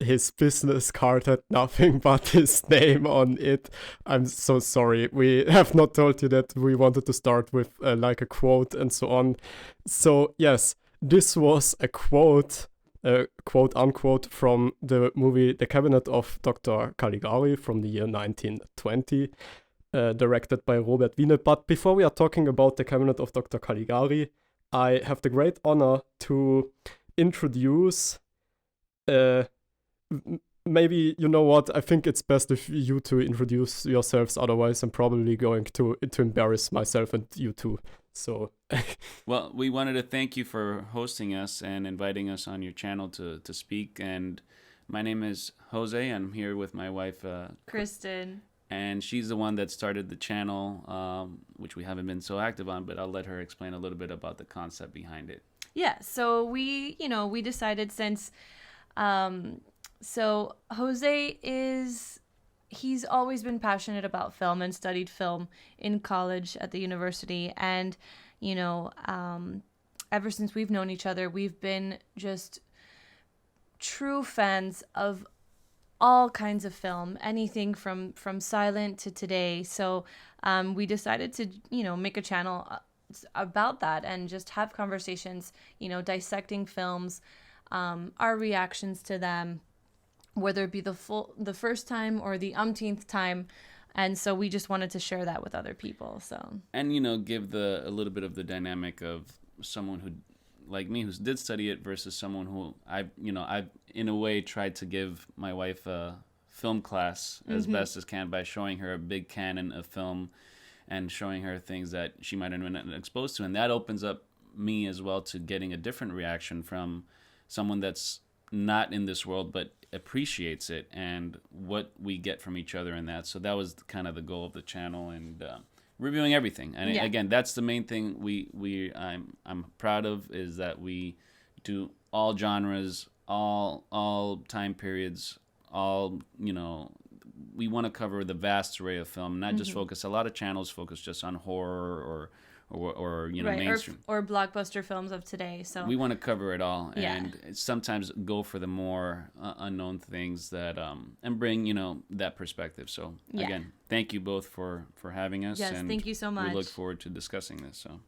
his business card had nothing but his name on it. I'm so sorry. We have not told you that we wanted to start with like a quote and so on. So yes, this was a quote, quote unquote, from the movie The Cabinet of Dr. Caligari from the year 1920, directed by Robert Wiene. But before we are talking about The Cabinet of Dr. Caligari, I have the great honor to introduce, maybe, you know what, I think it's best if you two introduce yourselves, otherwise I'm probably going to embarrass myself and you two. So Well, we wanted to thank you for hosting us and inviting us on your channel to speak. And my name is Jose. I'm here with my wife, Kristen. And she's the one that started the channel, which we haven't been so active on, but I'll let her explain a little bit about the concept behind it. Yeah, so we decided since, so Jose he's always been passionate about film and studied film in college at the university. And, ever since we've known each other, we've been just true fans of all kinds of film, anything from silent to today. So we decided to, make a channel about that and just have conversations, dissecting films, our reactions to them, whether it be the first time or the umpteenth time. And so we just wanted to share that with other people. So, and give a little bit of the dynamic of someone who, like me, who did study it versus someone who I've in a way tried to give my wife a film class as best as can by showing her a big canon of film and showing her things that she might have been exposed to. And that opens up me as well to getting a different reaction from someone that's not in this world but appreciates it and what we get from each other in that. So that was kind of the goal of the channel, and reviewing everything. And again, that's the main thing I'm proud of, is that we do all genres, all time periods, we want to cover the vast array of film, not just focus. A lot of channels focus just on horror or right, mainstream or blockbuster films of today. So we want to cover it all, and sometimes go for the more unknown things that and bring that perspective. So again, thank you both for having us. Yes, and thank you so much. We look forward to discussing this. So.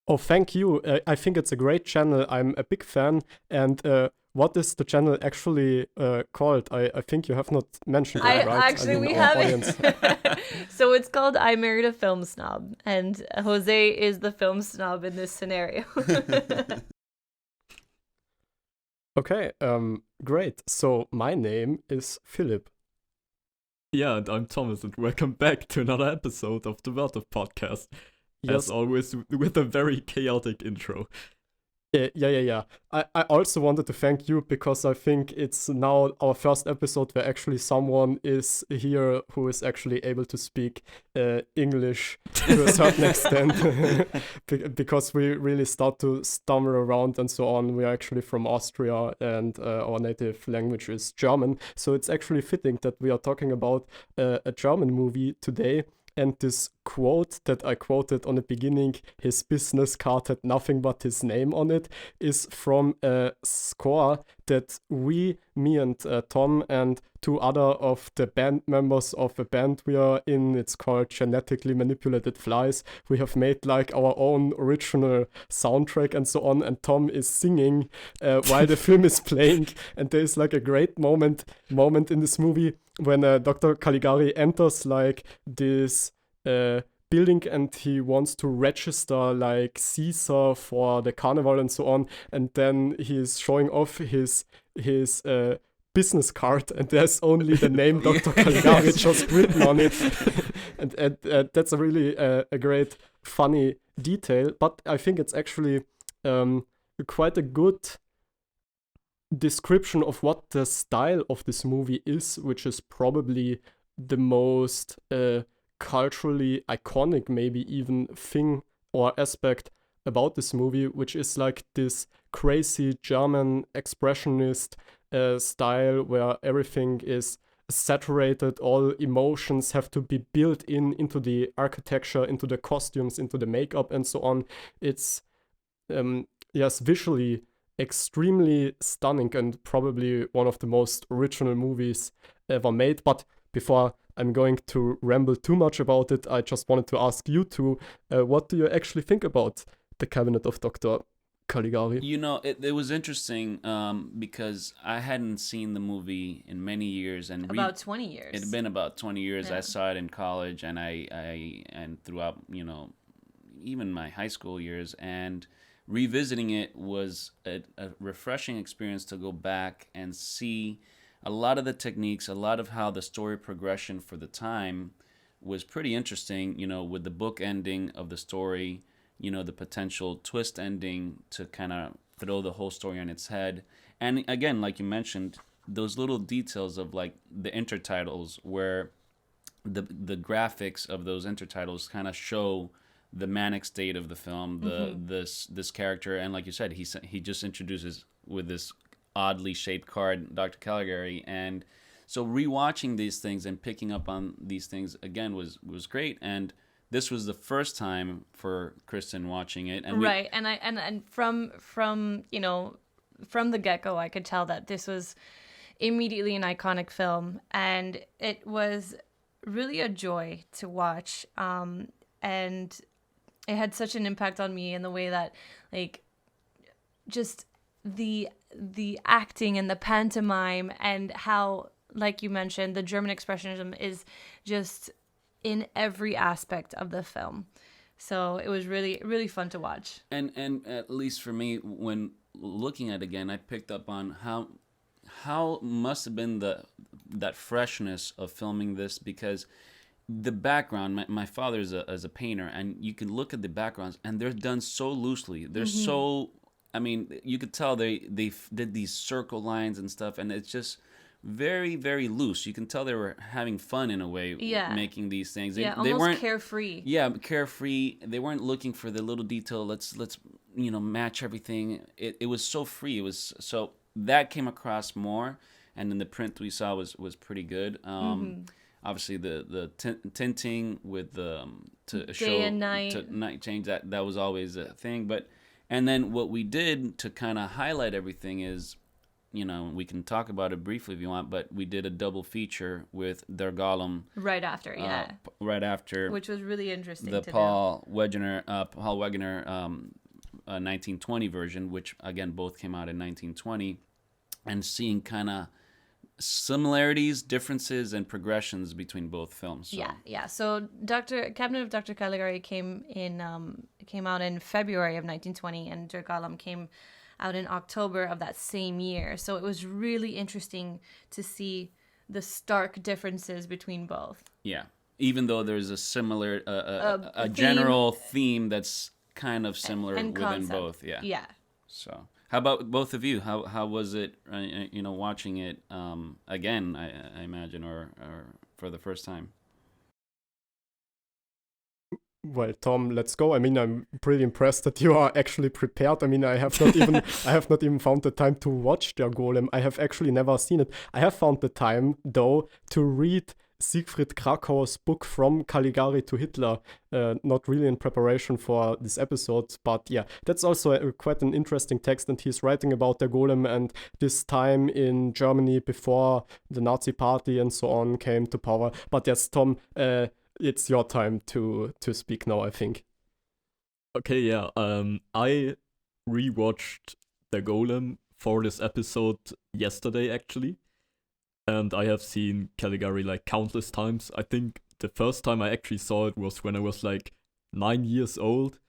Oh, thank you. I think it's a great channel. I'm a big fan. And what is the channel actually called? I think you have not mentioned it, right? Actually, we haven't. So it's called I Married a Film Snob. And Jose is the film snob in this scenario. Okay, great. So my name is Philipp. Yeah, and I'm Thomas, and welcome back to another episode of the Wertow podcast. Yes. As always, with a very chaotic intro. Yeah. I also wanted to thank you, because I think it's now our first episode where actually someone is here who is actually able to speak English to a certain extent, because we really start to stumble around and so on. We are actually from Austria, and our native language is German, so it's actually fitting that we are talking about a German movie today. And this quote that I quoted on the beginning, his business card had nothing but his name on it, is from a score that me and Tom and two other of the band members of a band we are in, it's called Genetically Manipulated Flies. We have made like our own original soundtrack and so on, and Tom is singing while the film is playing. And there's like a great moment in this movie when Dr. Caligari enters like this building, and he wants to register like Caesar for the carnival and so on, and then he's showing off his business card, and there's only the name Dr. Caligari just written on it. and that's a really a great funny detail, but I think it's actually quite a good description of what the style of this movie is, which is probably the most culturally iconic, maybe even thing or aspect about this movie, which is like this crazy German expressionist style where everything is saturated, all emotions have to be built into the architecture, into the costumes, into the makeup and so on. It's yes, visually extremely stunning and probably one of the most original movies ever made. But before I'm going to ramble too much about it, I just wanted to ask you two, what do you actually think about the Cabinet of Dr. Caligari? You know, it was interesting because I hadn't seen the movie in many years, and About 20 years. it had been about 20 years. Yeah. I saw it in college, and and throughout, you know, even my high school years, and revisiting it was a refreshing experience to go back and see a lot of the techniques, a lot of how the story progression for the time was pretty interesting, you know, with the book ending of the story, you know, the potential twist ending to kind of throw the whole story on its head. And again, like you mentioned, those little details of like the intertitles where the graphics of those intertitles kind of show the manic state of the film, this character, and like you said, he just introduces with this oddly shaped card Dr. Caligari, and so rewatching these things and picking up on these things again was great. And this was the first time for Kristen watching it, and right, and from you know, from the get-go, I could tell that this was immediately an iconic film, and it was really a joy to watch. And it had such an impact on me in the way that, like, just the acting and the pantomime, and how, like you mentioned, the German expressionism is just in every aspect of the film. So it was really, really fun to watch. And at least for me, when looking at it again, I picked up on how must have been that freshness of filming this, because the background, my father is a painter, and you can look at the backgrounds and they're done so loosely. They're so, I mean, you could tell they did these circle lines and stuff, and it's just very, very loose. You can tell they were having fun in a way, making these things. They almost weren't carefree. Yeah, carefree. They weren't looking for the little detail. Let's you know, match everything. It was so free. It was so that came across more, and then the print we saw was pretty good. Obviously the tinting with the to show Day and night. to night change, that was always a thing. But and then what we did to kind of highlight everything is, you know, we can talk about it briefly if you want, but we did a double feature with Der Golem Right after, yeah. Right after, Which was really interesting the to Paul Wegener 1920 version, which again both came out in 1920, and seeing kind of similarities, differences, and progressions between both films. So. Yeah. So Cabinet of Dr. Caligari came out in February of 1920, and Der Golem came out in October of that same year. So it was really interesting to see the stark differences between both. Yeah, even though there's a similar, a general theme that's kind of similar and within concept. both. Yeah. Yeah. So, how about both of you? How was it? You know, watching it again? I imagine, or for the first time. Well, Tom, let's go. I mean, I'm pretty impressed that you are actually prepared. I mean, I have not even found the time to watch Der Golem. I have actually never seen it. I have found the time, though, to read Siegfried Krakau's book From Caligari to Hitler, not really in preparation for this episode, but yeah, that's also quite an interesting text, and he's writing about Der Golem and this time in Germany before the Nazi party and so on came to power. But yes, Tom, it's your time to speak now, I think. Okay, yeah. I rewatched The Golem for this episode yesterday, actually. And I have seen Caligari like countless times. I think the first time I actually saw it was when I was like 9 years old.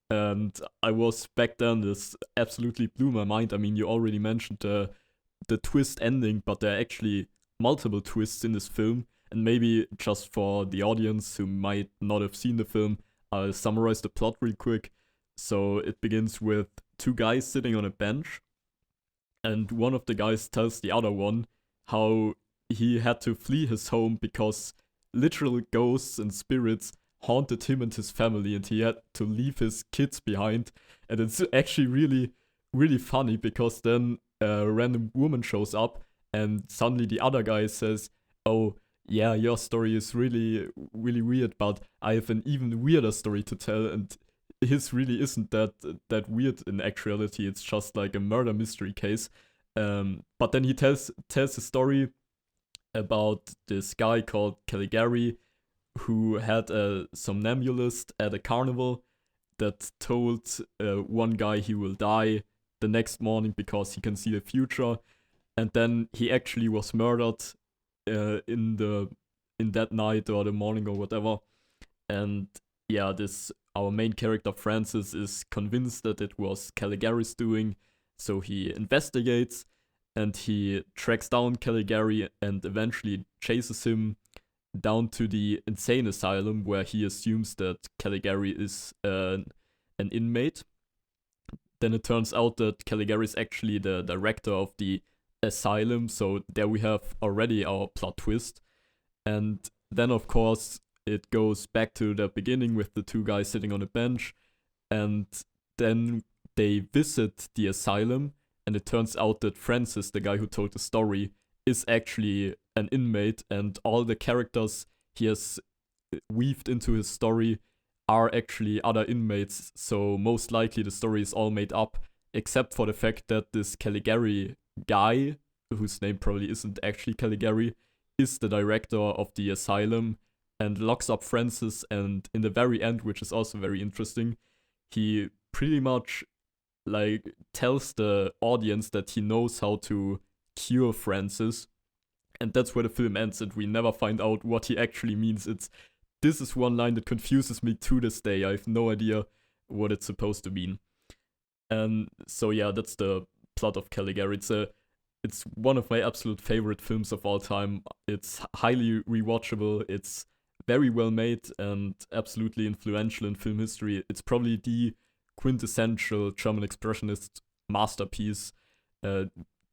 And I was back then, this absolutely blew my mind. I mean, you already mentioned the twist ending, but there are actually multiple twists in this film. And maybe just for the audience who might not have seen the film, I'll summarize the plot real quick. So it begins with two guys sitting on a bench, and one of the guys tells the other one how he had to flee his home because literal ghosts and spirits haunted him and his family, and he had to leave his kids behind. And it's actually really, really funny, because then a random woman shows up, and suddenly the other guy says, "Oh, yeah, your story is really, really weird, but I have an even weirder story to tell." And his really isn't that weird in actuality. It's just like a murder mystery case. But then he tells a story about this guy called Caligari who had a somnambulist at a carnival that told one guy he will die the next morning because he can see the future, and then he actually was murdered in that night or the morning or whatever. And yeah, our main character Francis is convinced that it was Caligari's doing, so he investigates and he tracks down Caligari and eventually chases him down to the insane asylum where he assumes that Caligari is an inmate. Then it turns out that Caligari is actually the director of the asylum, so there we have already our plot twist. And then of course it goes back to the beginning with the two guys sitting on a bench, and then they visit the asylum, and it turns out that Francis, the guy who told the story, is actually an inmate, and all the characters he has weaved into his story are actually other inmates, so most likely the story is all made up, except for the fact that this Caligari guy, whose name probably isn't actually Caligari, is the director of the asylum and locks up Francis, and in the very end, which is also very interesting, he pretty much like tells the audience that he knows how to cure Francis, and that's where the film ends, and we never find out what he actually means. This is one line that confuses me to this day. I have no idea what it's supposed to mean. And so yeah, that's the plot of Caligari. It's one of my absolute favorite films of all time. It's highly rewatchable. It's very well made and absolutely influential in film history. It's probably the quintessential German expressionist masterpiece.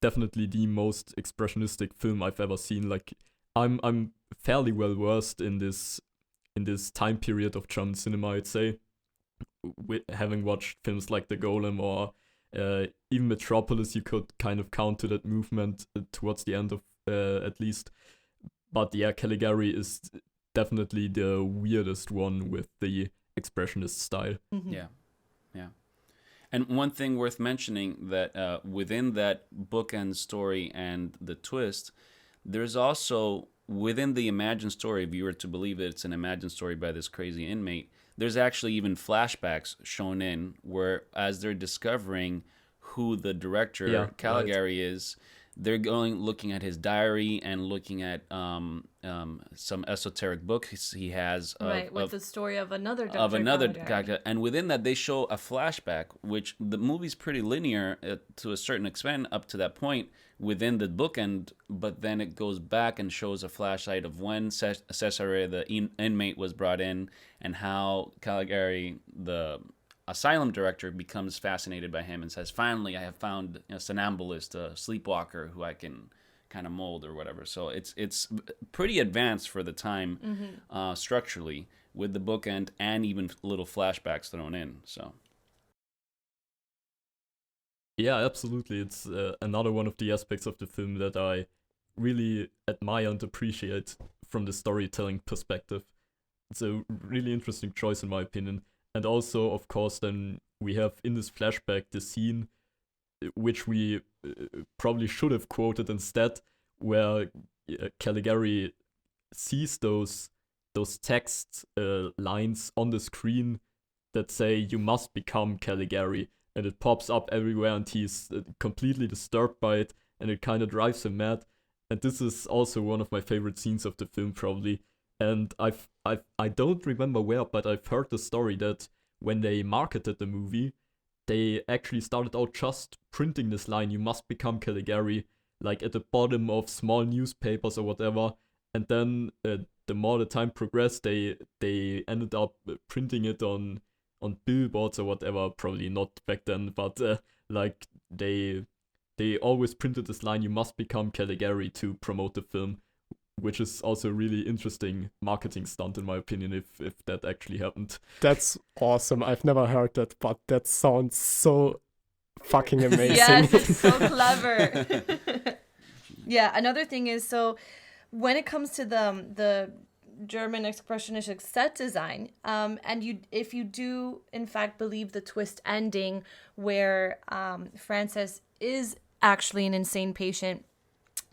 Definitely the most expressionistic film I've ever seen. Like I'm fairly well versed in this time period of German cinema, I'd say, with having watched films like The Golem or even Metropolis. You could kind of count to that movement towards the end of at least. But yeah, Caligari is definitely the weirdest one with the expressionist style. Mm-hmm. Yeah. And one thing worth mentioning, that within that bookend story and the twist, there's also, within the imagined story, if you were to believe that it's an imagined story by this crazy inmate, there's actually even flashbacks shown in where, as they're discovering who the director, Caligari, is, they're looking at his diary and looking at some esoteric book he has with the story of another Dr. of another Caligari. doctor, and within that they show a flashback, which the movie's pretty linear to a certain extent up to that point within the bookend, but then it goes back and shows a flashlight of when Cesare, the inmate, was brought in, and how Caligari, the asylum director, becomes fascinated by him and says, finally I have found a somnambulist, a sleepwalker who I can kind of mold or whatever. So it's pretty advanced for the time, structurally, with the bookend and even little flashbacks thrown in. So yeah, absolutely. It's another one of the aspects of the film that I really admire and appreciate from the storytelling perspective. It's a really interesting choice in my opinion. And also, of course, then we have in this flashback the scene, which we probably should have quoted instead, where Caligari sees those text lines on the screen that say, "You must become Caligari," and it pops up everywhere, and he's completely disturbed by it, and it kind of drives him mad. And this is also one of my favorite scenes of the film, probably. And I don't remember where, but I've heard the story that when they marketed the movie, they actually started out just printing this line, "You must become Caligari," like at the bottom of small newspapers or whatever. And then the more the time progressed, they ended up printing it on billboards or whatever. Probably not back then, but like they always printed this line, "You must become Caligari," to promote the film, which is also a really interesting marketing stunt in my opinion, if that actually happened. That's awesome. I've never heard that, but that sounds so fucking amazing. Yes, it's so clever. Yeah, another thing is, so when it comes to the German expressionistic set design. And if you do in fact believe the twist ending where Frances is actually an insane patient,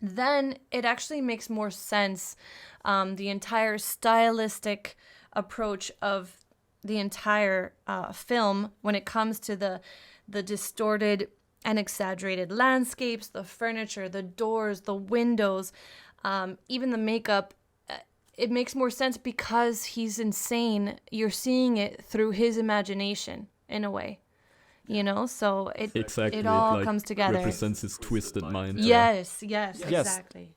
then it actually makes more sense. The entire stylistic approach of the entire film when it comes to the distorted and exaggerated landscapes, the furniture, the doors, the windows, even the makeup, it makes more sense because he's insane. You're seeing it through his imagination in a way, so it all comes together. Represents his twisted mind. Yes, exactly.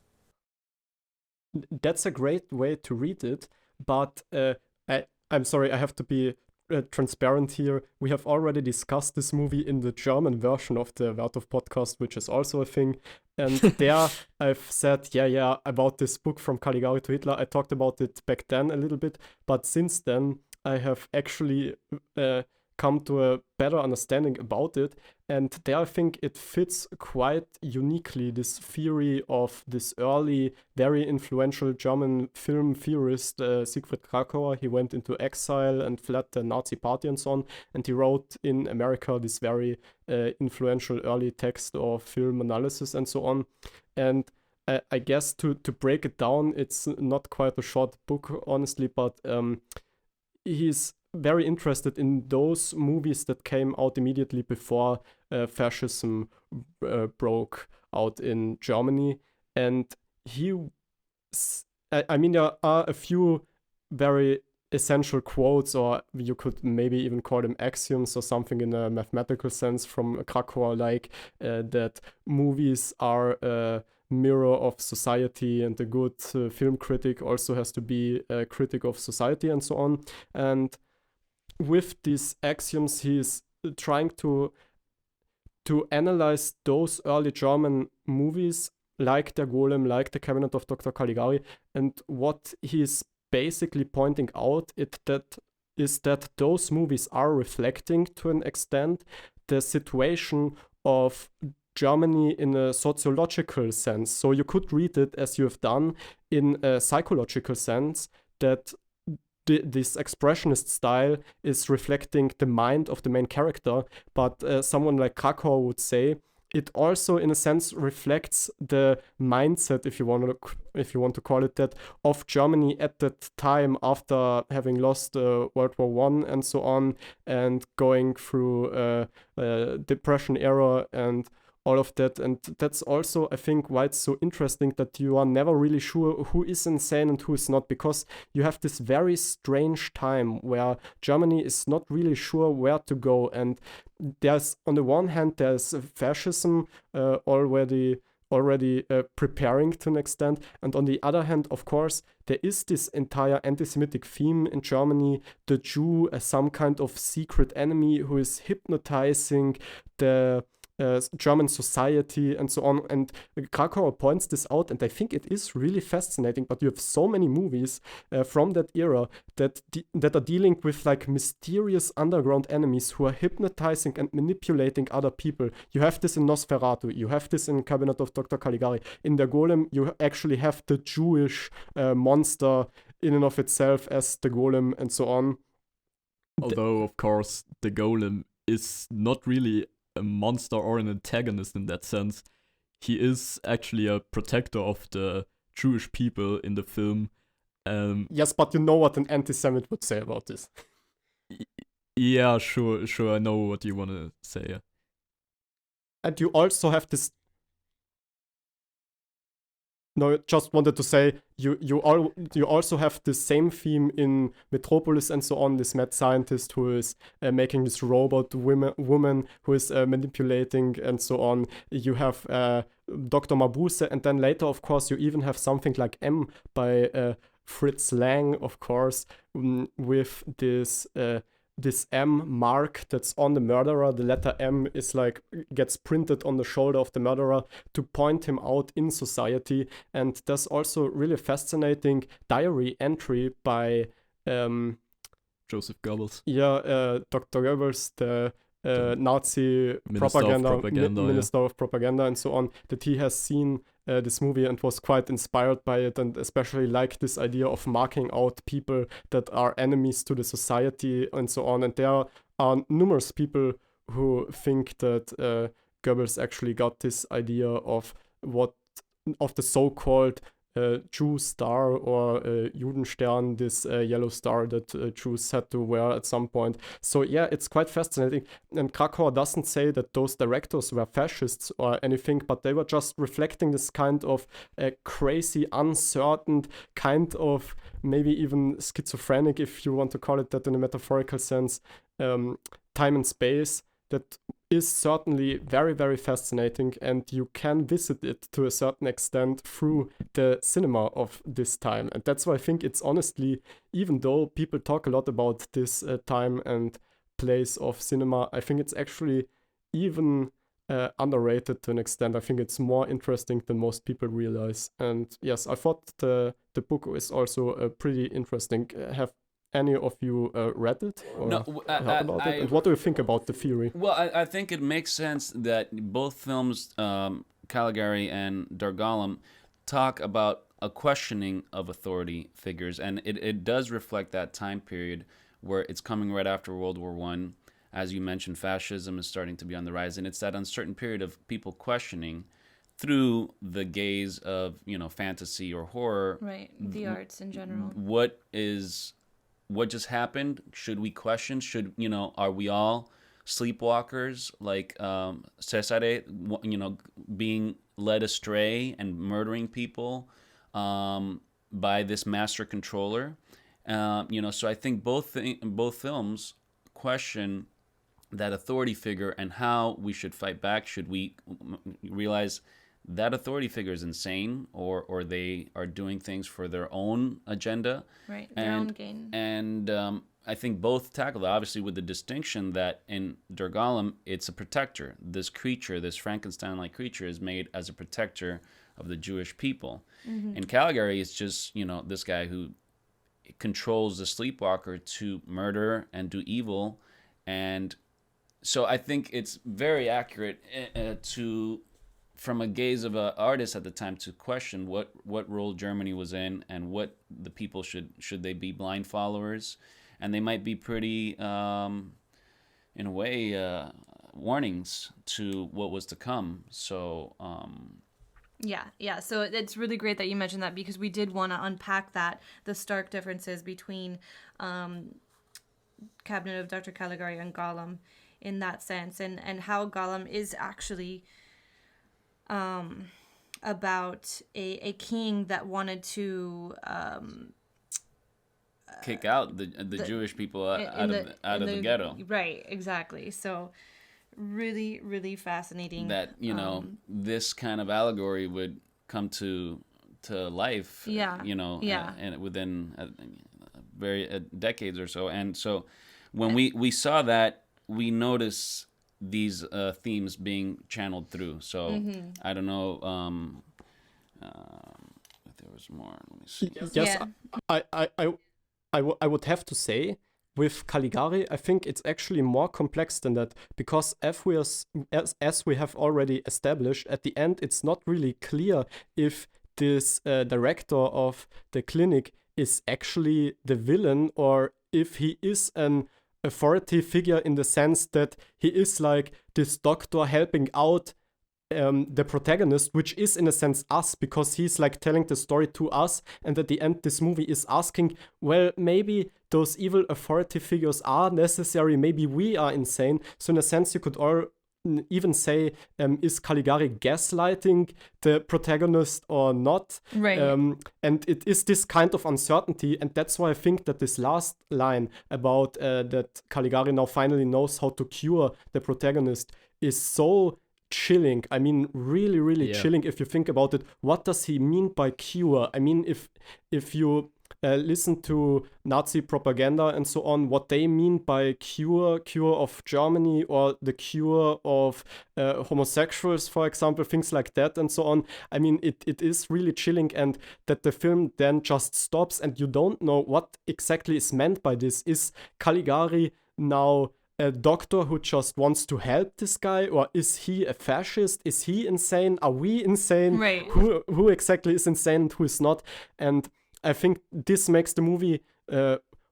That's a great way to read it, but I'm sorry, I have to be transparent here. We have already discussed this movie in the German version of the Wertow podcast, which is also a thing. And there I've said, about this book From Caligari to Hitler. I talked about it back then a little bit, but since then I have actually come to a better understanding about it. And there I think it fits quite uniquely, this theory of this early, very influential German film theorist, Siegfried Kracauer. He went into exile and fled the Nazi party and so on. And he wrote in America this very influential early text of film analysis and so on. And I guess to break it down, it's not quite a short book, honestly, but he's very interested in those movies that came out immediately before fascism broke out in Germany. And there are a few very essential quotes, or you could maybe even call them axioms or something in a mathematical sense from Krakauer, like that movies are a mirror of society, and a good film critic also has to be a critic of society and so on. And with these axioms, he's trying to analyze those early German movies like Der Golem, like the Cabinet of Dr. Caligari, and what he's basically pointing out is that those movies are reflecting to an extent the situation of Germany in a sociological sense. So you could read it, as you have done, in a psychological sense, that this expressionist style is reflecting the mind of the main character, but someone like Krakauer would say it also, in a sense, reflects the mindset, if you want to call it that, of Germany at that time after having lost World War I and so on, and going through Depression era and all of that. And that's also, I think, why it's so interesting that you are never really sure who is insane and who is not, because you have this very strange time where Germany is not really sure where to go. And there's, on the one hand, there's fascism already preparing to an extent, and on the other hand, of course, there is this entire anti-Semitic theme in Germany, the Jew as some kind of secret enemy who is hypnotizing the German society and so on. And Krakauer points this out, and I think it is really fascinating. But you have so many movies from that era that are dealing with like mysterious underground enemies who are hypnotizing and manipulating other people. You have this in Nosferatu, you have this in Cabinet of Dr. Caligari. In Der Golem, you actually have the Jewish monster in and of itself as the Golem and so on. Although, of course, the Golem is not really a monster or an antagonist in that sense. He is actually a protector of the Jewish people in the film. Yes, but you know what an anti-Semite would say about this. Yeah, sure, I know what you want to say. Yeah. And you also have this... No, just wanted to say, you also have the same theme in Metropolis and so on, this mad scientist who is making this robot woman who is manipulating and so on. You have Dr. Mabuse, and then later, of course, you even have something like M by Fritz Lang, of course, with this M mark that's on the murderer. The letter M is like, gets printed on the shoulder of the murderer to point him out in society. And there's also really fascinating diary entry by Joseph Goebbels. Yeah, Dr. Goebbels, the Nazi Minister of Propaganda and so on, that he has seen this movie and was quite inspired by it, and especially like this idea of marking out people that are enemies to the society and so on. And there are numerous people who think that Goebbels actually got this idea of the so-called Jew star or Judenstern, this yellow star that Jews had to wear at some point. So yeah, it's quite fascinating. And Krakauer doesn't say that those directors were fascists or anything, but they were just reflecting this kind of crazy, uncertain, kind of maybe even schizophrenic, if you want to call it that in a metaphorical sense, time and space that is certainly very, very fascinating, and you can visit it to a certain extent through the cinema of this time. And that's why I think it's honestly, even though people talk a lot about this time and place of cinema, I think it's actually even underrated to an extent. I think it's more interesting than most people realize. And yes, I thought the book is also pretty interesting. Have any of you read it or heard about it? And what do you think about the theory? Well, I think it makes sense that both films, Caligari and Der Golem, talk about a questioning of authority figures, and it does reflect that time period where it's coming right after World War I. As you mentioned, fascism is starting to be on the rise, and it's that uncertain period of people questioning through the gaze of, fantasy or horror. Right, the arts in general. What just happened? Should we question? Are we all sleepwalkers like Cesare, being led astray and murdering people by this master controller? So I think both films question that authority figure and how we should fight back. Should we realize that authority figure is insane, or they are doing things for their own agenda, right? Their own gain. And I think both tackle that, obviously with the distinction that in Der Golem, it's a protector. This creature, this Frankenstein-like creature, is made as a protector of the Jewish people. Mm-hmm. In Caligari, it's just this guy who controls the sleepwalker to murder and do evil, and so I think it's very accurate from a gaze of an artist at the time, to question what role Germany was in and what the people should they be blind followers, and they might be pretty, in a way, warnings to what was to come. So Yeah. So it's really great that you mentioned that, because we did want to unpack the stark differences between Cabinet of Dr. Caligari and Golem in that sense, and how Golem is actually about a king that wanted to kick out the Jewish people out of the ghetto. Right, exactly. So really, really fascinating. That this kind of allegory would come to life. Yeah. And within decades or so. And so when we saw that, we noticed these themes being channeled through. So I don't know if there was more. Let me see. Yes, yeah. I would have to say, with Caligari, I think it's actually more complex than that, because as we have already established, at the end it's not really clear if this director of the clinic is actually the villain, or if he is an authority figure in the sense that he is like this doctor helping out the protagonist, which is in a sense us, because he's like telling the story to us, and at the end this movie is asking, well, maybe those evil authority figures are necessary, maybe we are insane. So in a sense you could even say, is Caligari gaslighting the protagonist or not? Right. And it is this kind of uncertainty, and that's why I think that this last line about that Caligari now finally knows how to cure the protagonist is so chilling. I mean, really, really chilling if you think about it. What does he mean by cure? I mean, if you listen to Nazi propaganda and so on, what they mean by cure of Germany, or the cure of homosexuals, for example, things like that and so on. I mean, it is really chilling, and that the film then just stops and you don't know what exactly is meant by this. Is Caligari now a doctor who just wants to help this guy, or is he a fascist? Is he insane? Are we insane? Right. Who exactly is insane and who is not? And I think this makes the movie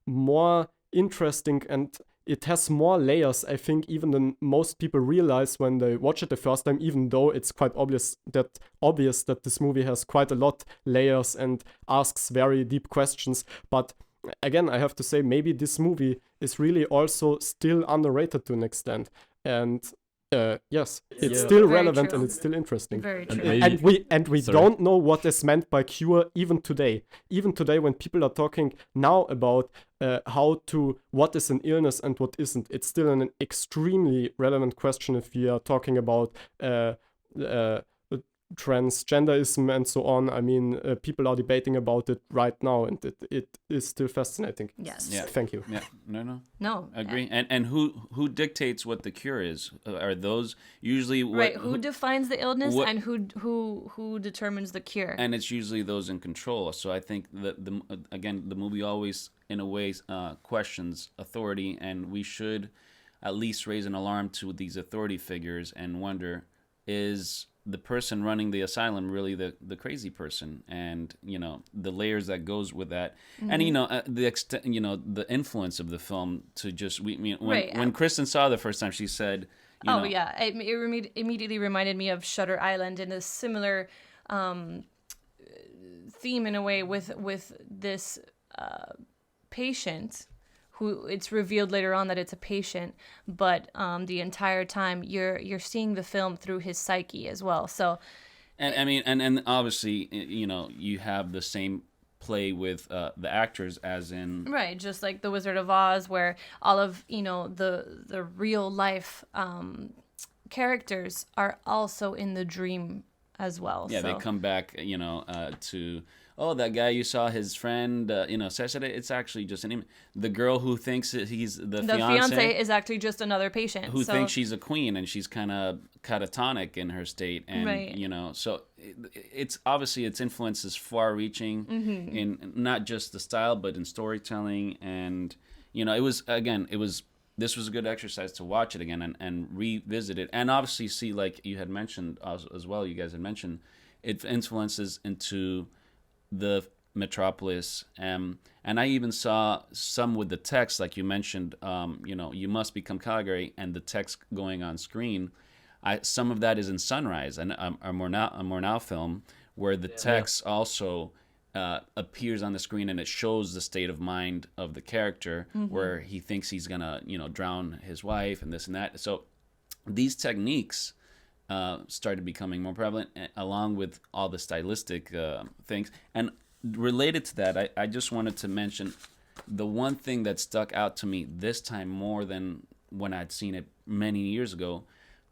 more interesting, and it has more layers, I think, even than most people realize when they watch it the first time, even though it's quite obvious that this movie has quite a lot layers and asks very deep questions. But again, I have to say, maybe this movie is really also still underrated to an extent. And yes, it's Yeah. still Very relevant true. and it's still interesting. Very And true. maybe- And we Sorry. don't know what is meant by cure even today. Even today, when people are talking now about what is an illness and what isn't, it's still an extremely relevant question if we are talking about transgenderism and so on. I mean, people are debating about it right now, and it is still fascinating. Yes. Yeah. Thank you. Yeah, no, No. agree. And who dictates what the cure is? Are those usually what, Right. Who defines the illness what- and who determines the cure? and it's usually those in control. So I think that the movie always in a way questions authority, and we should at least raise an alarm to these authority figures and wonder, is the person running the asylum really the crazy person? And the layers that goes with that, and the extent, the influence of the film to just when Kristen saw it the first time, she said, Yeah, it immediately reminded me of Shutter Island, and a similar theme in a way with this patient, who it's revealed later on that it's a patient, but the entire time you're seeing the film through his psyche as well. So, and I mean, and obviously, you have the same play with the actors as in right, just like The Wizard of Oz, where all of the real life characters are also in the dream as well. Yeah, so. they come back, to, oh, that guy you saw, his friend, so I said it's actually just an image. The girl who thinks that he's the fiance is actually just another patient who thinks she's a queen, and she's kind of catatonic in her state, and right. So it's obviously its influence is far-reaching in not just the style, but in storytelling, and this was a good exercise to watch it again and revisit it, and obviously see, like you had mentioned as well, you guys had mentioned, it influences into the metropolis, and I even saw some with the text, like you mentioned, you must become Caligari, and the text going on screen. Some of that is in Sunrise, and a Murnau film, where the text also appears on the screen, and it shows the state of mind of the character, where he thinks he's gonna drown his wife and this and that. So these techniques started becoming more prevalent, along with all the stylistic things. And related to that, I just wanted to mention the one thing that stuck out to me this time more than when I'd seen it many years ago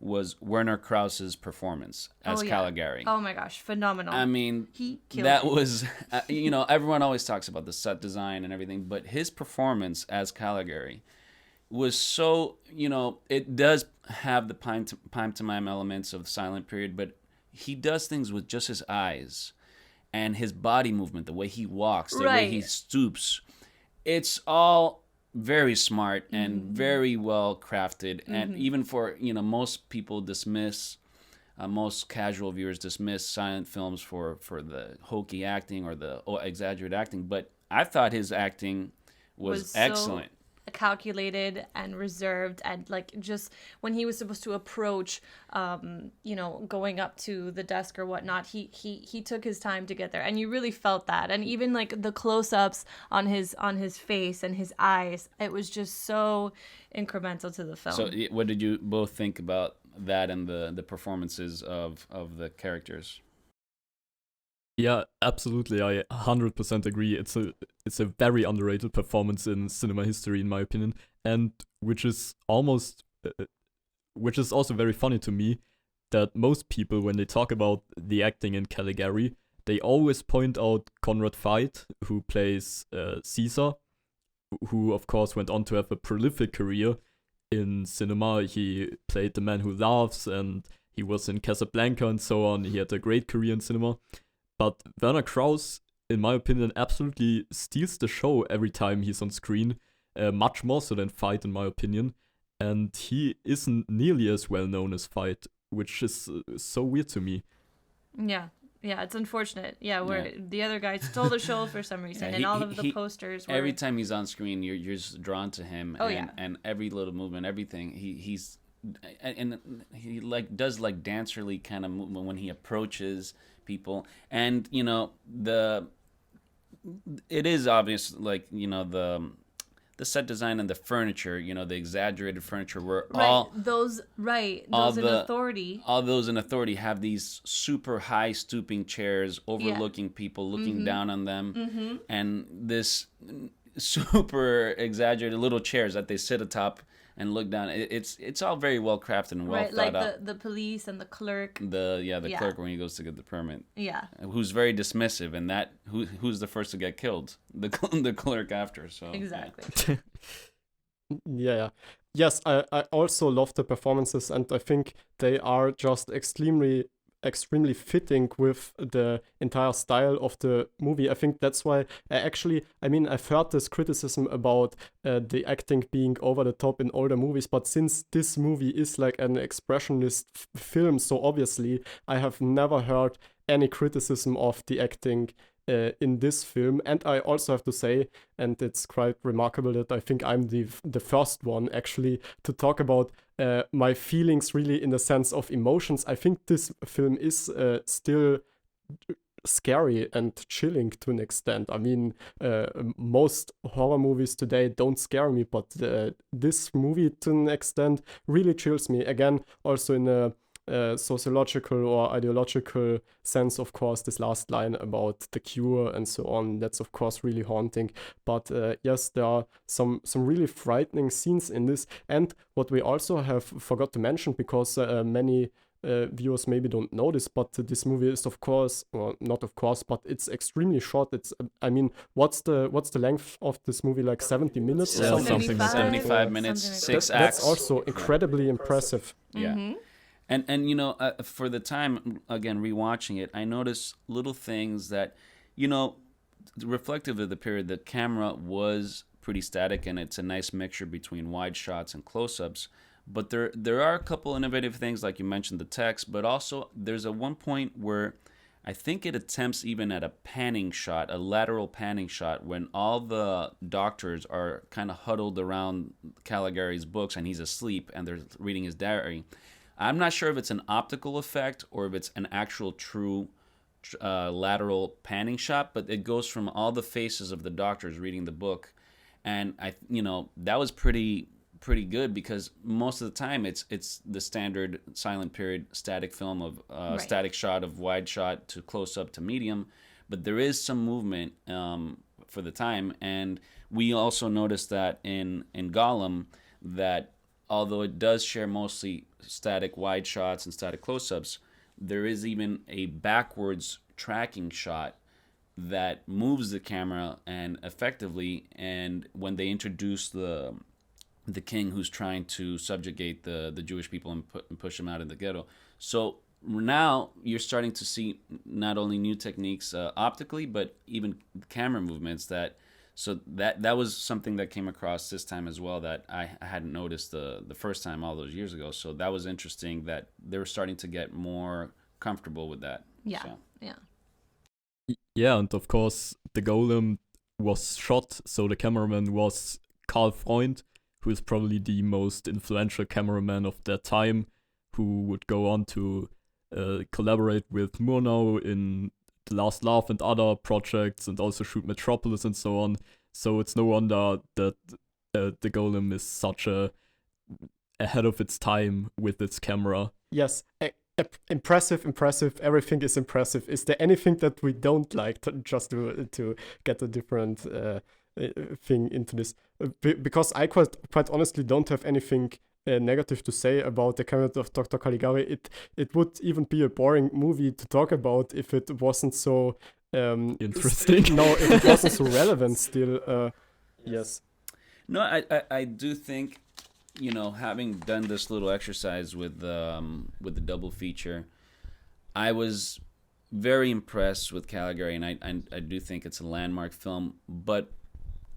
was Werner Krause's performance as Caligari. Oh my gosh, phenomenal. I mean, he killed that it. was, everyone always talks about the set design and everything, but his performance as Caligari was so, it does have the pantomime elements of the silent period, but he does things with just his eyes and his body movement, the way he walks, the way he stoops. It's all very smart and very well crafted, and even for most people most casual viewers dismiss silent films for the hokey acting or the exaggerated acting, but I thought his acting was excellent. Calculated and reserved, and like just when he was supposed to approach going up to the desk or whatnot, he took his time to get there, and you really felt that. And even like the close-ups on his face and his eyes, it was just so incremental to the film. So what did you both think about that and the performances of the characters? Yeah, absolutely. I 100% agree. It's a very underrated performance in cinema history, in my opinion, and which is also very funny to me, that most people, when they talk about the acting in Caligari, they always point out Conrad Veidt, who plays Caesar, who of course went on to have a prolific career in cinema. He played The Man Who Laughs, and he was in Casablanca and so on. He had a great career in cinema. But Werner Krause, in my opinion, absolutely steals the show every time he's on screen, much more so than Veidt, in my opinion. and he isn't nearly as well known as Veit, which is so weird to me. Yeah. Yeah, it's unfortunate. Yeah, where the other guy stole the show for some reason, and all of the posters were... Every time he's on screen, you're just drawn to him, and every little movement, everything. He's he like does like dancerly kind of movement when he approaches people, and you know it is obvious, like, you know, the set design and the furniture, you know, the exaggerated furniture were those in authority. All those in authority have these super high stooping chairs overlooking people, looking down on them, and this super exaggerated little chairs that they sit atop and look down. It's all very well crafted and well thought out. Like the police and the clerk. The clerk when he goes to get the permit. Yeah. Who's very dismissive, and that who's the first to get killed? The clerk after. So exactly. Yeah. Yes, I also love the performances, and I think they are just extremely fitting with the entire style of the movie. I think that's why I've heard this criticism about the acting being over the top in older movies, but since this movie is like an expressionist film, so obviously I have never heard any criticism of the acting in this film. And I also have to say, and it's quite remarkable that I think I'm the first one actually to talk about my feelings really in the sense of emotions. I think this film is still scary and chilling to an extent. I mean, most horror movies today don't scare me, but this movie to an extent really chills me. Again, also in a sociological or ideological sense, of course, this last line about the cure and so on, that's of course really haunting. But yes, there are some really frightening scenes in this. And what we also have forgot to mention, because many viewers maybe don't know this, but this movie is of course, or not of course, but it's extremely short. It's what's the length of this movie, like 70 minutes or something? 75 minutes, 6 acts. That's also incredibly impressive. Yeah. And you know, for the time, again, rewatching it, I noticed little things that, you know, reflective of the period. The camera was pretty static, and it's a nice mixture between wide shots and close-ups. But there are a couple innovative things, like you mentioned the text, but also there's one point where I think it attempts even at a panning shot, a lateral panning shot, when all the doctors are kind of huddled around Caligari's books and he's asleep and they're reading his diary. I'm not sure if it's an optical effect or if it's an actual true lateral panning shot, but it goes from all the faces of the doctors reading the book, and that was pretty good, because most of the time it's the standard silent period static film of static shot of wide shot to close up to medium, but there is some movement for the time. And we also noticed that in Gollum, that although it does share mostly static wide shots and static close-ups, there is even a backwards tracking shot that moves the camera and effectively. And when they introduce the king who's trying to subjugate the Jewish people and push them out of the ghetto, so now you're starting to see not only new techniques optically, but even camera movements So that was something that came across this time as well that I hadn't noticed the first time all those years ago. So that was interesting that they were starting to get more comfortable with that. Yeah, so. yeah. Yeah, and of course the Golem was shot, so the cameraman was Karl Freund, who is probably the most influential cameraman of their time, who would go on to collaborate with Murnau in The Last Laugh and other projects, and also shoot Metropolis and so on. So it's no wonder that the Golem is such ahead of its time with its camera. Yes, impressive. Everything is impressive. Is there anything that we don't like, just to get a different thing into this? Because I quite honestly don't have anything negative to say about the Cabinet of Dr. Caligari. It would even be a boring movie to talk about if it wasn't so interesting. No, if it wasn't so relevant still. Yes. No, I do think, having done this little exercise with the double feature, I was very impressed with Caligari, and I do think it's a landmark film. But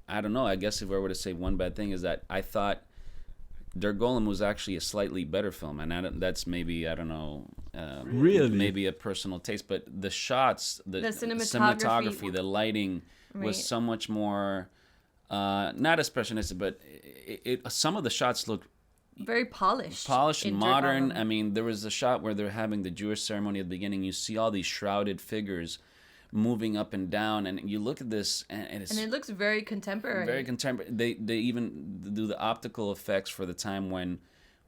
I don't know. I guess if I were to say one bad thing, is that I thought Der Golem was actually a slightly better film, and that's maybe, I don't know, Really? maybe a personal taste, but the shots, the cinematography, the lighting was so much more not expressionistic, but some of the shots looked very polished and in modern. Der Golem. I mean, there was a shot where they're having the Jewish ceremony at the beginning. You see all these shrouded figures moving up and down, and you look at this, and it looks very contemporary. Very contemporary. They even do the optical effects for the time when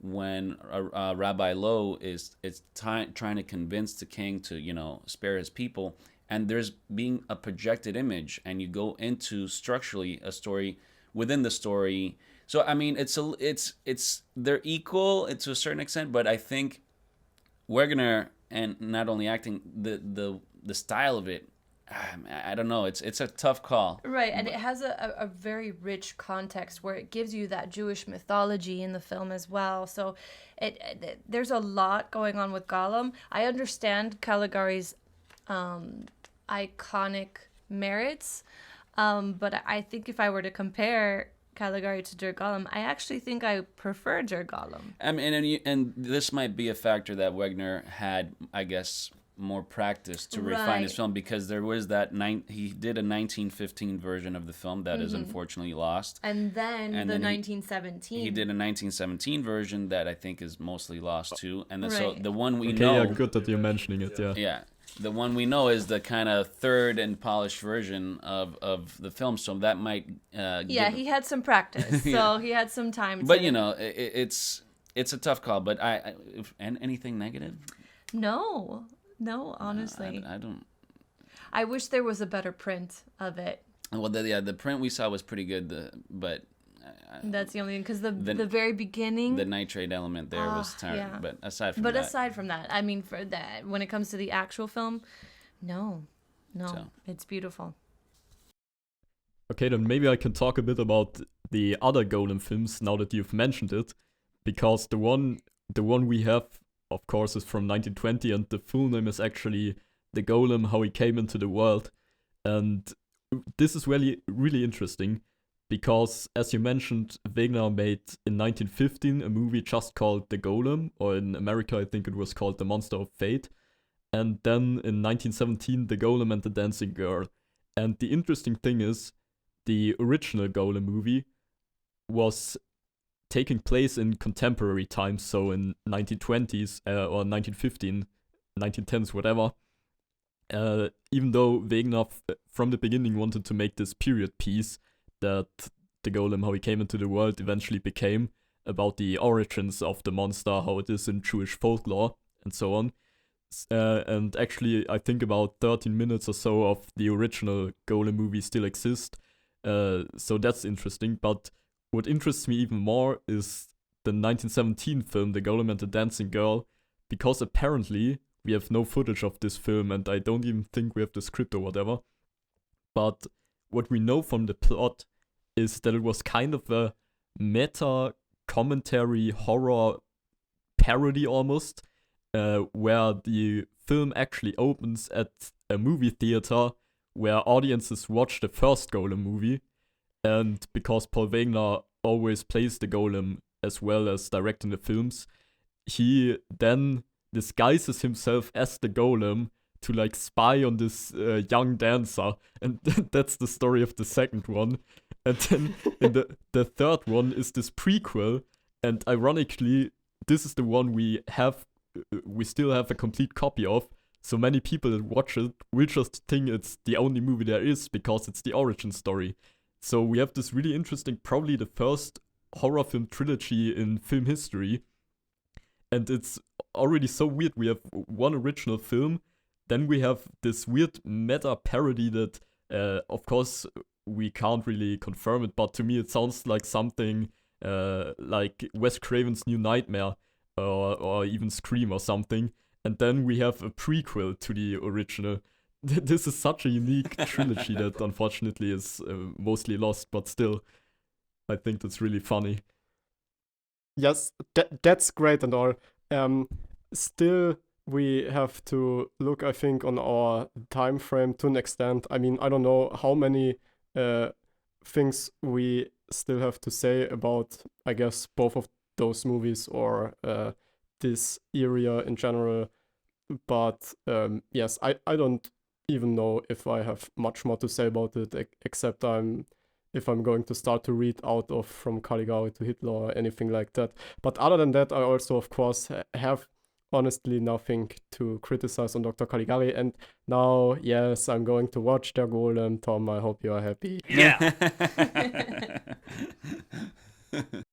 Rabbi Lowe is trying to convince the king to, you know, spare his people, and there's being a projected image, and you go into structurally a story within the story. So I mean, it's they're equal to a certain extent, but I think Wegener, and not only acting, the style of it, I don't know. It's a tough call. Right, and it has a very rich context where it gives you that Jewish mythology in the film as well. So there's a lot going on with Golem. I understand Caligari's iconic merits, but I think if I were to compare Caligari to Der Golem, I actually think I prefer Der Golem. I mean, and this might be a factor that Wegener had, I guess, more practice to refine his film, because there was he did a 1915 version of the film that is unfortunately lost, and then the 1917 he did a 1917 version that I think is mostly lost too, and so the one we know, yeah, good that you're mentioning it. Yeah, the one we know is the kind of third and polished version of the film, so that might he had some practice, so he had some time, but you know, it's a tough call. But anything negative? No, honestly. I don't. I wish there was a better print of it. Well, the print we saw was pretty good, but... that's the only thing, because the very beginning... The nitrate element there was terrible, yeah. But aside from that... I mean, for that, when it comes to the actual film, no, it's beautiful. Okay, then maybe I can talk a bit about the other Golem films now that you've mentioned it, because the one we have, of course, is from 1920, and the full name is actually The Golem, How He Came Into the World. And this is really, really interesting, because, as you mentioned, Wegener made in 1915 a movie just called The Golem, or in America I think it was called The Monster of Fate, and then in 1917 The Golem and the Dancing Girl. And the interesting thing is, the original Golem movie was taking place in contemporary times, so in 1920s or 1915, 1910s, whatever. Even though Wegener from the beginning wanted to make this period piece that The Golem, How He Came Into the World eventually became, about the origins of the monster, how it is in Jewish folklore, and so on. And actually, I think about 13 minutes or so of the original Golem movie still exist. So that's interesting, but what interests me even more is the 1917 film, The Golem and the Dancing Girl, because apparently we have no footage of this film, and I don't even think we have the script or whatever. But what we know from the plot is that it was kind of a meta commentary horror parody almost, where the film actually opens at a movie theater where audiences watch the first Golem movie. And because Paul Wegener always plays the Golem as well as directing the films, he then disguises himself as the Golem to like spy on this young dancer, and that's the story of the second one. And then in the third one is this prequel, and ironically, this is the one we still have a complete copy of. So many people that watch it will just think it's the only movie there is because it's the origin story. So we have this really interesting, probably the first horror film trilogy in film history. And it's already so weird. We have one original film, then we have this weird meta parody that, of course, we can't really confirm it, but to me it sounds like something like Wes Craven's New Nightmare, or even Scream or something. And then we have a prequel to the original. This is such a unique trilogy that unfortunately is mostly lost, but still, I think that's really funny. Yes, that's great and all. Still, we have to look, I think, on our time frame to an extent. I mean, I don't know how many things we still have to say about, I guess, both of those movies or this area in general. But yes, I don't even know if I have much more to say about it, except if I'm going to start to read out of From Caligari to Hitler or anything like that. But other than that, I also, of course, have honestly nothing to criticize on Dr. Caligari. And now, yes, I'm going to watch Der Golem. Tom, I hope you are happy. Yeah.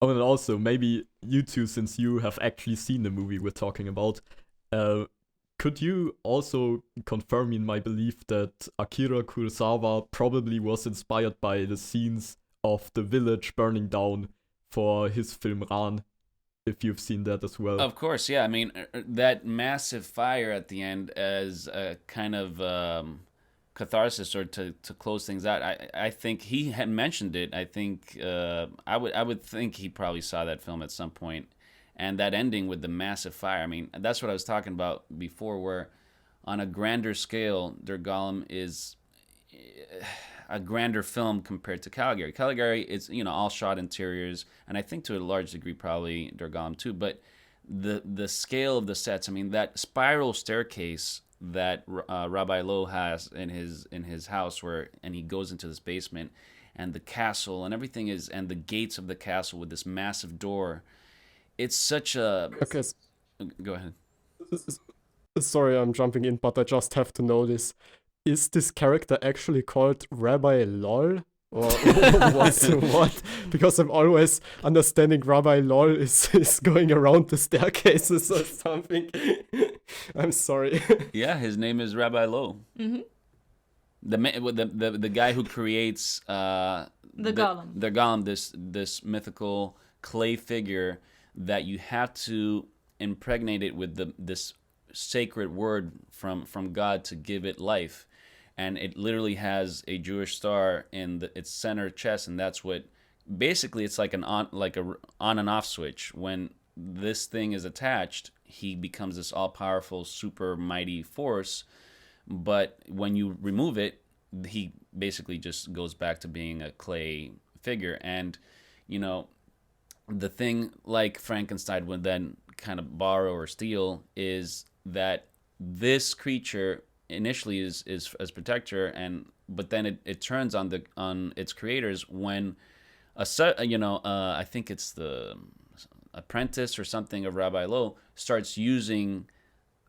Oh, and also, maybe you two, since you have actually seen the movie we're talking about, could you also confirm in my belief that Akira Kurosawa probably was inspired by the scenes of the village burning down for his film Ran, if you've seen that as well? Of course, yeah. I mean, that massive fire at the end as a kind of catharsis or to close things out. I think he had mentioned it. I think I would think he probably saw that film at some point. And that ending with the massive fire, I mean, that's what I was talking about before, where on a grander scale, Der Golem is a grander film compared to Caligari. Caligari is, all shot interiors, and I think to a large degree probably Der Golem too, but the scale of the sets, I mean, that spiral staircase that Rabbi Lowe has in his house and he goes into this basement, and the castle and everything and the gates of the castle with this massive door. It's such a... Okay. Go ahead. Sorry, I'm jumping in, but I just have to know this. Is this character actually called Rabbi Lol? Or what? Because I'm always understanding Rabbi Lol is going around the staircases or something. I'm sorry. Yeah, his name is Rabbi Lowe. Mm-hmm. The guy who creates the Golem. The Golem, this mythical clay figure that you have to impregnate it with this sacred word from God to give it life. And it literally has a Jewish star in its center chest, and that's what basically it's like a on and off switch. When this thing is attached, he becomes this all-powerful, super mighty force. But when you remove it, he basically just goes back to being a clay figure. And the thing, like Frankenstein would then kind of borrow or steal, is that this creature initially is as protector, but then it turns on its creators when I think it's the apprentice or something of Rabbi Lowe starts using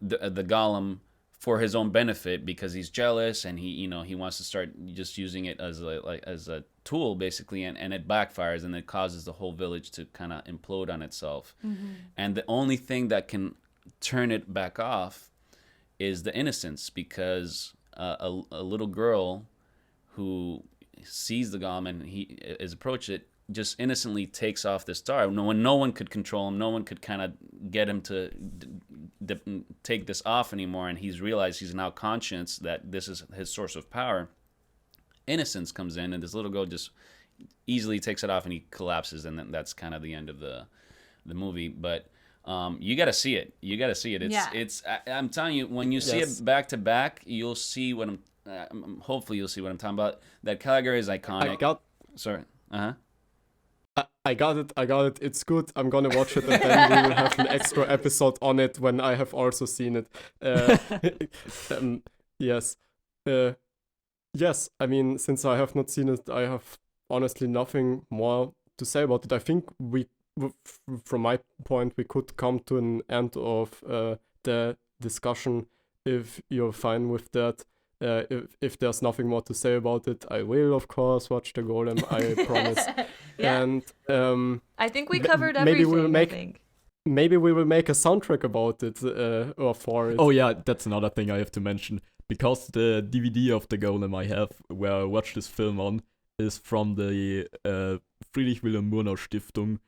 the golem for his own benefit because he's jealous and he wants to start just using it as a tool basically, and it backfires and it causes the whole village to kind of implode on itself. Mm-hmm. And the only thing that can turn it back off is the innocence, because a little girl who sees the golem and he is approached it just innocently takes off the star. When no one could control him, no one could kind of get him to take this off anymore, and he's realized he's now conscious that this is his source of power. Innocence comes in, and this little girl just easily takes it off, and he collapses, and then that's kind of the end of the movie. But you got to see it. I'm telling you, when you see it back to back, you'll see what hopefully you'll see what I'm talking about. That Caligari is iconic. Sorry. I got it. It's good. I'm gonna watch it, and then we will have an extra episode on it when I have also seen it. Yes. Yes, I mean, since I have not seen it, I have honestly nothing more to say about it. I think from my point, we could come to an end of the discussion if you're fine with that. If there's nothing more to say about it, I will, of course, watch The Golem, I promise. Yeah. And I think we covered everything. Maybe we will make a soundtrack about it or for it. Oh yeah, that's another thing I have to mention. Because the DVD of The Golem I have, where I watched this film on, is from the Friedrich Wilhelm Murnau Stiftung.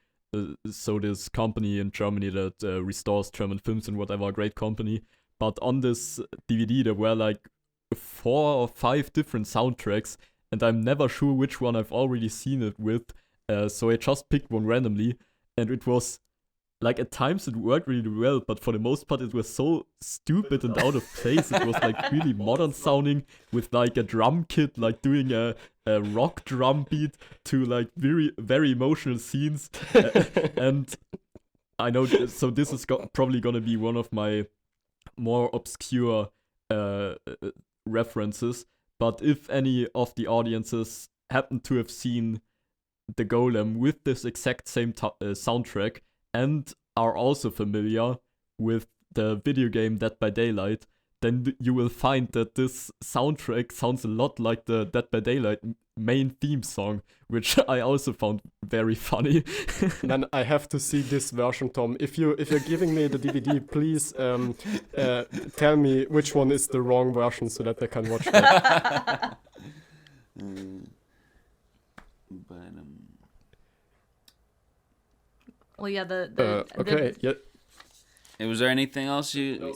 So this company in Germany that restores German films and whatever, a great company. But on this DVD there were like 4 or 5 different soundtracks, and I'm never sure which one I've already seen it with. So I just picked one randomly, and it was like at times it worked really well, but for the most part it was so stupid and out of place. It was like really modern sounding with like a drum kit like doing a rock drum beat to like very, very emotional scenes. And I know. So this is probably gonna be one of my more obscure references. But if any of the audiences happen to have seen the Golem with this exact same soundtrack and are also familiar with the video game Dead by Daylight, then you will find that this soundtrack sounds a lot like the Dead by Daylight main theme song, which I also found very funny. Then I have to see this version, Tom. If you're giving me the DVD, please tell me which one is the wrong version so that I can watch that. Well, yeah, okay. Yeah. Was there anything else you?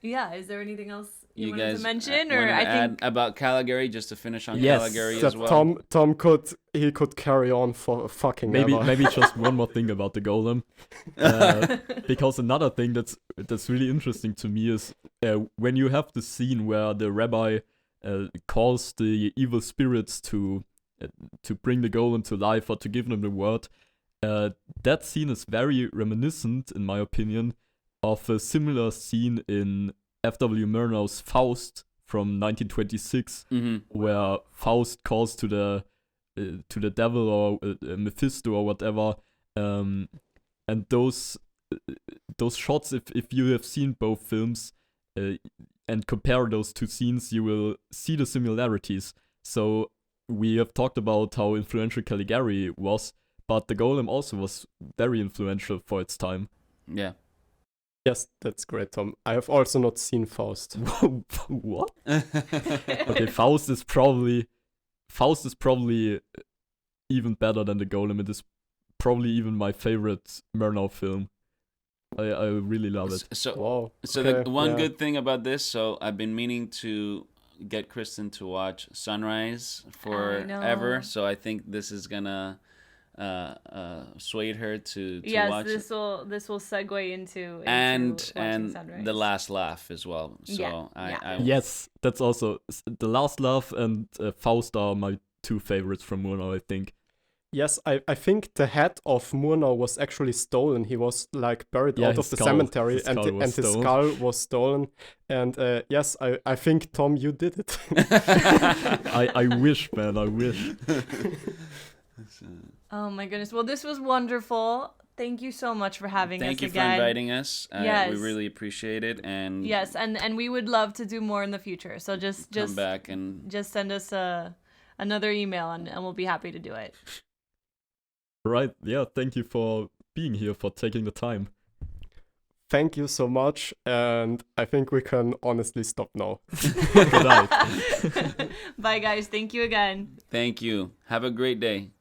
Yeah, is there anything else you wanted guys to mention, or wanted to I add think about Caligari, just to finish on Yes. Caligari That as well? Tom could carry on for fucking ever. Maybe just one more thing about the Golem, because another thing that's really interesting to me is when you have the scene where the rabbi calls the evil spirits to bring the Golem to life or to give them the word. That scene is very reminiscent, in my opinion, of a similar scene in F.W. Murnau's Faust from 1926, where Faust calls to the devil or Mephisto or whatever, and those shots, if you have seen both films and compare those two scenes, you will see the similarities. So we have talked about how influential Caligari was, but the Golem also was very influential for its time. Yeah. Yes, that's great, Tom. I have also not seen Faust. What? Okay, Faust is probably even better than the Golem. It is probably even my favorite Murnau film. I really love it. So, Wow. so Okay, the one yeah. good thing about this, so I've been meaning to get Kristen to watch Sunrise forever. know. So I think this is gonna swayed her to yes, watch it. this will segue into And watching Sunrise. The Last Laugh as well. So Yeah, I Yes, that's also The Last Laugh and Faust are my two favorites from Murnau, I think. Yes, I think the head of Murnau was actually stolen. He was like buried Yeah, out his of the skull- cemetery, his and skull was his stolen. skull was stolen. And yes, I think, Tom, you did it. I wish, man, I wish. Oh my goodness. Well, this was wonderful. Thank you so much for having us Thank you again. for inviting us. Yes. We really appreciate it. And Yes, and we would love to do more in the future. So just come back and just send us another email and we'll be happy to do it. Right, yeah, thank you for being here, for taking the time. Thank you so much, and I think we can honestly stop now. Good night. Bye guys. Thank you again. thank you. Have a great day.